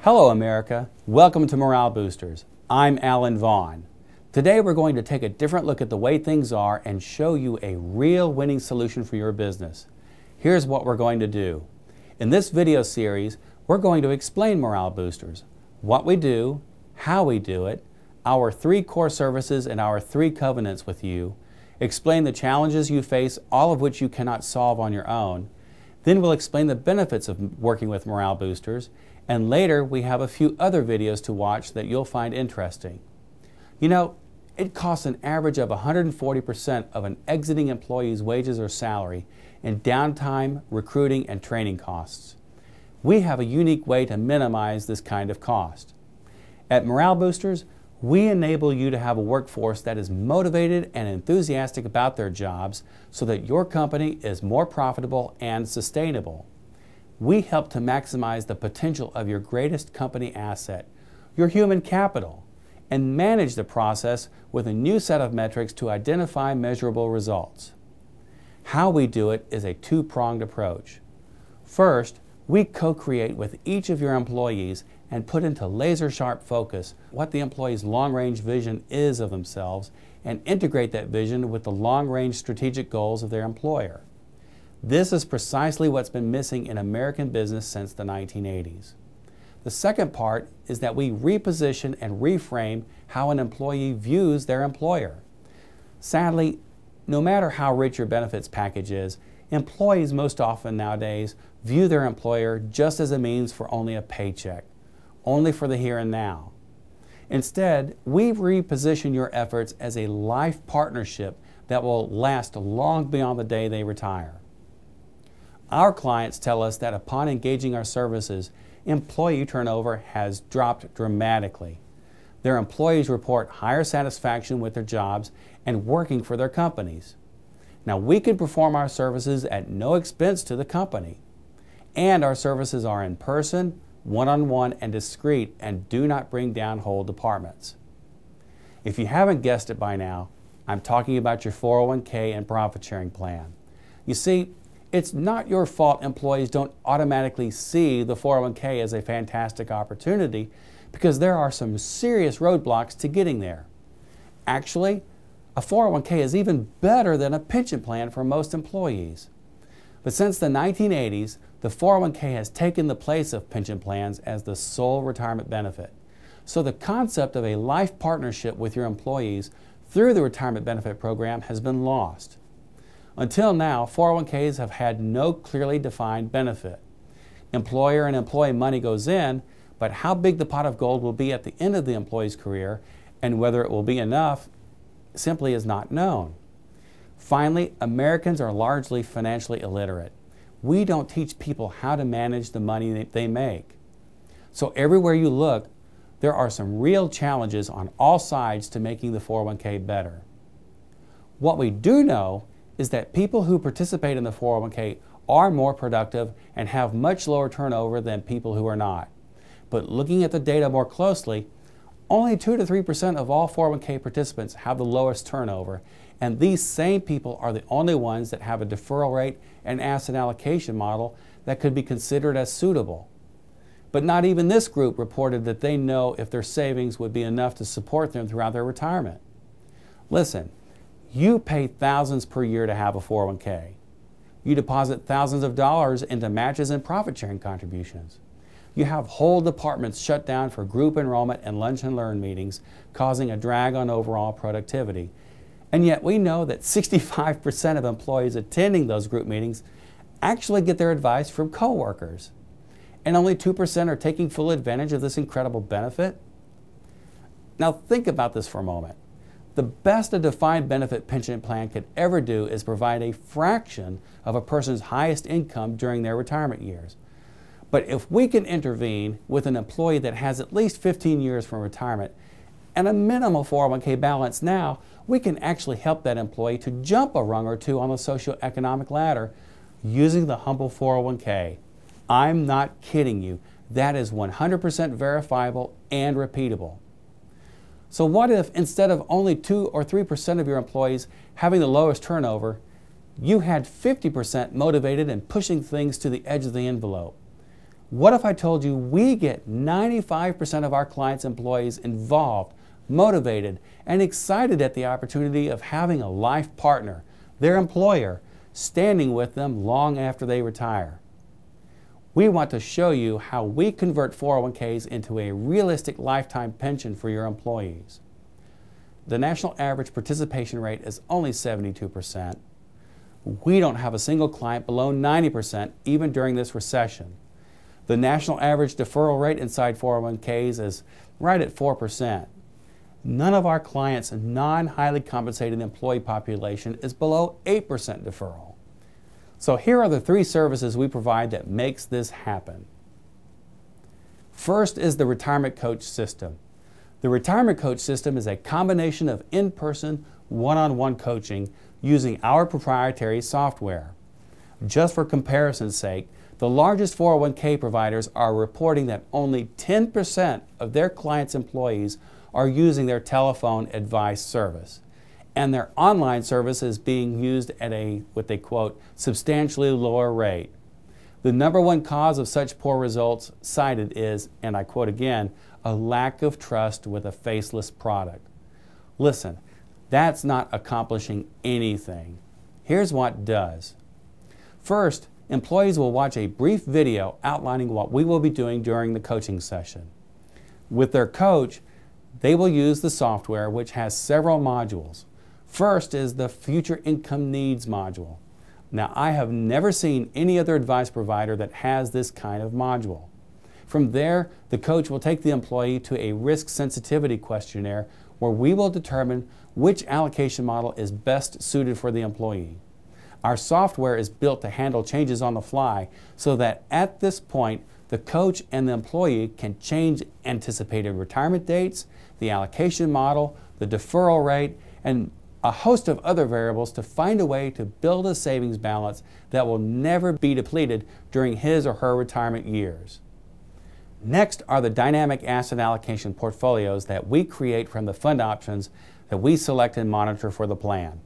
Hello America, welcome to Morale Boosters. I'm Alan Vaughn. Today we're going to take a different look at the way things are and show you a real winning solution for your business. Here's what we're going to do. In this video series, we're going to explain Morale Boosters, what we do, how we do it, our 3 core services and our 3 covenants with you, explain the challenges you face, all of which you cannot solve on your own. Then we'll explain the benefits of working with Morale Boosters, and later we have a few other videos to watch that you'll find interesting. You know, it costs an average of 140% of an exiting employee's wages or salary in downtime, recruiting, and training costs. We have a unique way to minimize this kind of cost. At Morale Boosters, we enable you to have a workforce that is motivated and enthusiastic about their jobs so that your company is more profitable and sustainable. We help to maximize the potential of your greatest company asset, your human capital, and manage the process with a new set of metrics to identify measurable results. How we do it is a 2-pronged approach. First, we co-create with each of your employees and put into laser-sharp focus what the employee's long-range vision is of themselves and integrate that vision with the long-range strategic goals of their employer. This is precisely what's been missing in American business since the 1980s. The second part is that we reposition and reframe how an employee views their employer. Sadly, no matter how rich your benefits package is, employees most often nowadays view their employer just as a means for only a paycheck, only for the here and now. Instead, we reposition your efforts as a life partnership that will last long beyond the day they retire. Our clients tell us that upon engaging our services, employee turnover has dropped dramatically. Their employees report higher satisfaction with their jobs and working for their companies. Now, we can perform our services at no expense to the company. And our services are in person, one-on-one, and discreet, and do not bring down whole departments. If you haven't guessed it by now, I'm talking about your 401k and profit sharing plan. You see, it's not your fault employees don't automatically see the 401k as a fantastic opportunity, because there are some serious roadblocks to getting there. Actually, a 401k is even better than a pension plan for most employees. But since the 1980s, the 401k has taken the place of pension plans as the sole retirement benefit. So the concept of a life partnership with your employees through the retirement benefit program has been lost. Until now, 401ks have had no clearly defined benefit. Employer and employee money goes in, but how big the pot of gold will be at the end of the employee's career and whether it will be enough simply is not known. Finally, Americans are largely financially illiterate. We don't teach people how to manage the money they make. So everywhere you look, there are some real challenges on all sides to making the 401k better. What we do know is that people who participate in the 401k are more productive and have much lower turnover than people who are not. But looking at the data more closely, only 2 to 3% of all 401k participants have the lowest turnover, and these same people are the only ones that have a deferral rate and asset allocation model that could be considered as suitable. But not even this group reported that they know if their savings would be enough to support them throughout their retirement. Listen, you pay thousands per year to have a 401k. You deposit thousands of dollars into matches and profit sharing contributions. You have whole departments shut down for group enrollment and lunch and learn meetings, causing a drag on overall productivity. And yet we know that 65% of employees attending those group meetings actually get their advice from coworkers. And only 2% are taking full advantage of this incredible benefit. Now think about this for a moment. The best a defined benefit pension plan could ever do is provide a fraction of a person's highest income during their retirement years. But if we can intervene with an employee that has at least 15 years from retirement and a minimal 401k balance now, we can actually help that employee to jump a rung or two on the socioeconomic ladder using the humble 401k. I'm not kidding you. That is 100% verifiable and repeatable. So what if instead of only 2 or 3% of your employees having the lowest turnover, you had 50% motivated and pushing things to the edge of the envelope? What if I told you we get 95% of our clients' employees involved, motivated, and excited at the opportunity of having a life partner, their employer, standing with them long after they retire? We want to show you how we convert 401ks into a realistic lifetime pension for your employees. The national average participation rate is only 72%. We don't have a single client below 90% even during this recession. The national average deferral rate inside 401ks is right at 4%. None of our clients' non-highly compensated employee population is below 8% deferral. So here are the 3 services we provide that makes this happen. First is the Retirement Coach System. The Retirement Coach System is a combination of in-person, one-on-one coaching using our proprietary software. Just for comparison's sake, the largest 401k providers are reporting that only 10% of their clients' employees are using their telephone advice service, and their online service is being used at a, what they quote, substantially lower rate. The #1 cause of such poor results cited is, and I quote again, a lack of trust with a faceless product. Listen, that's not accomplishing anything. Here's what does. First, employees will watch a brief video outlining what we will be doing during the coaching session. With their coach, they will use the software, which has several modules. First is the Future Income Needs module. Now, I have never seen any other advice provider that has this kind of module. From there, the coach will take the employee to a risk sensitivity questionnaire where we will determine which allocation model is best suited for the employee. Our software is built to handle changes on the fly so that at this point, the coach and the employee can change anticipated retirement dates, the allocation model, the deferral rate, and a host of other variables to find a way to build a savings balance that will never be depleted during his or her retirement years. Next are the dynamic asset allocation portfolios that we create from the fund options that we select and monitor for the plan.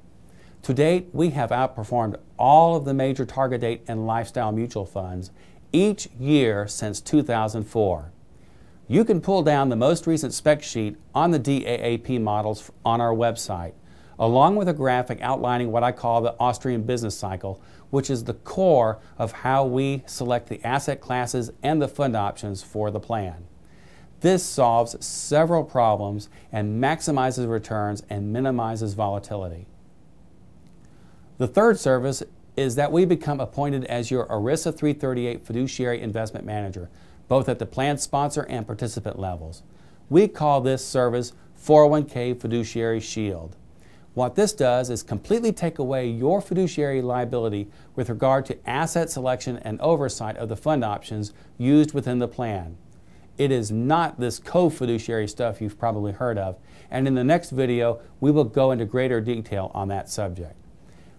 To date, we have outperformed all of the major target date and lifestyle mutual funds each year since 2004. You can pull down the most recent spec sheet on the DAAP models on our website, along with a graphic outlining what I call the Austrian business cycle, which is the core of how we select the asset classes and the fund options for the plan. This solves several problems and maximizes returns and minimizes volatility. The third service is that we become appointed as your ERISA 338 fiduciary investment manager, both at the plan sponsor and participant levels. We call this service 401k Fiduciary Shield. What this does is completely take away your fiduciary liability with regard to asset selection and oversight of the fund options used within the plan. It is not this co-fiduciary stuff you've probably heard of, and in the next video we will go into greater detail on that subject.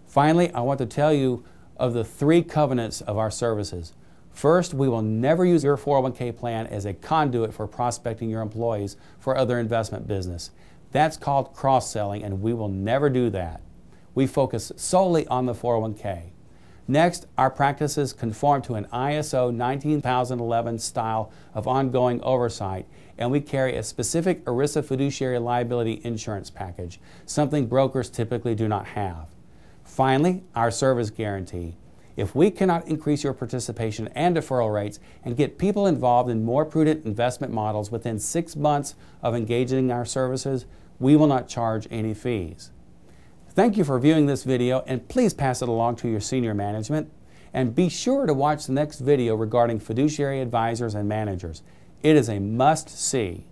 Finally, I want to tell you of the 3 covenants of our services. First, we will never use your 401k plan as a conduit for prospecting your employees for other investment business. That's called cross-selling, and we will never do that. We focus solely on the 401k. Next, our practices conform to an ISO 19011 style of ongoing oversight, and we carry a specific ERISA fiduciary liability insurance package, something brokers typically do not have. Finally, our service guarantee. If we cannot increase your participation and deferral rates and get people involved in more prudent investment models within 6 months of engaging our services, we will not charge any fees. Thank you for viewing this video, and please pass it along to your senior management. And be sure to watch the next video regarding fiduciary advisors and managers. It is a must-see.